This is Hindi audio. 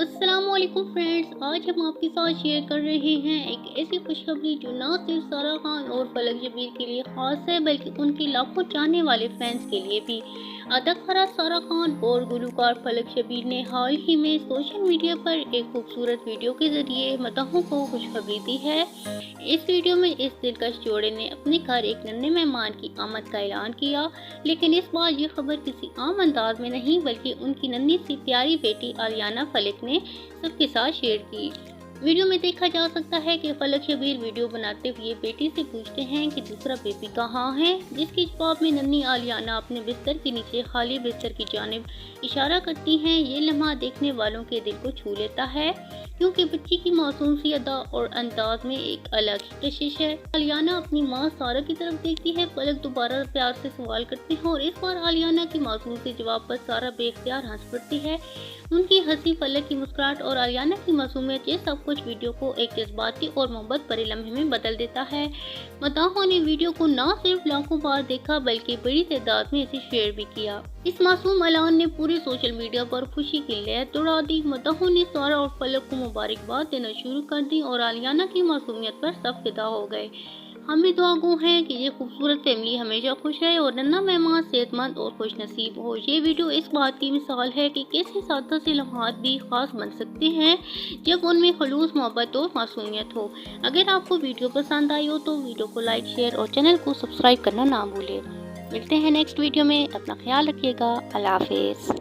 अस्सलामुअलैकुम फ्रेंड्स, आज हम आपके साथ शेयर कर रहे हैं एक ऐसी खुशखबरी जो ना सिर्फ सारा खान और फलक जबीर के लिए खास है बल्कि उनके लाखों चाहने वाले फैंस के लिए भी। अदाकारा सारा खान और गुलकार फलक शबीर ने हाल ही में सोशल मीडिया पर एक खूबसूरत वीडियो के जरिए मदाहों को खुशखबरी दी है। इस वीडियो में इस दिलकश जोड़े ने अपने घर एक नन्हे मेहमान की आमद का ऐलान किया, लेकिन इस बार ये खबर किसी आम अंदाज में नहीं बल्कि उनकी नन्ही सी प्यारी बेटी आलियाना फलक ने सबके साथ शेयर की। वीडियो में देखा जा सकता है कि फलक शबीर वीडियो बनाते हुए बेटी से पूछते हैं कि दूसरा बेबी कहाँ है, जिसके जवाब में नन्ही आलियाना अपने बिस्तर के नीचे खाली बिस्तर की जानिब इशारा करती हैं। ये लम्हा देखने वालों के दिल को छू लेता है क्योंकि बच्ची की मासूम सी अदा और अंदाज में एक अलग ही कशिश है। आलियाना अपनी माँ सारा की तरफ देखती है। फलक दोबारा प्यार से सवाल करते हैं और इस बार आलियाना की मासूम से जवाब पर सारा बेख्तियार हंस पड़ती है। उनकी हंसी, फलक की मुस्कुराहट और आलियाना की मासूमियत, ये सब कुछ वीडियो को एक जज्बाती और मोहब्बत भरे लम्हे में बदल देता है। मदाहों ने वीडियो को न सिर्फ लाखों बार देखा बल्कि बड़ी तादाद में इसे शेयर भी किया। इस मासूम ऐलान ने पूरे सोशल मीडिया पर खुशी की लहर दौड़ा दी। मदाहों ने सारा और फलक को मुबारकबाद देना शुरू कर दी और आलियाना की मासूमियत पर सब फिदा हो गए। हम भी दुआ गो हैं कि ये खूबसूरत फैमिली हमेशा खुश रहे और नन्हा मेहमान सेहतमंद और खुश नसीब हो। ये वीडियो इस बात की मिसाल है कि कैसे सादा से लम्हात भी खास बन सकते हैं जब उनमें खलूस, मोहब्बत और मासूमियत हो। अगर आपको वीडियो पसंद आई हो तो वीडियो को लाइक, शेयर और चैनल को सब्सक्राइब करना ना भूलें। मिलते हैं नेक्स्ट वीडियो में। अपना ख्याल रखिएगा। अल्लाह हाफिज़।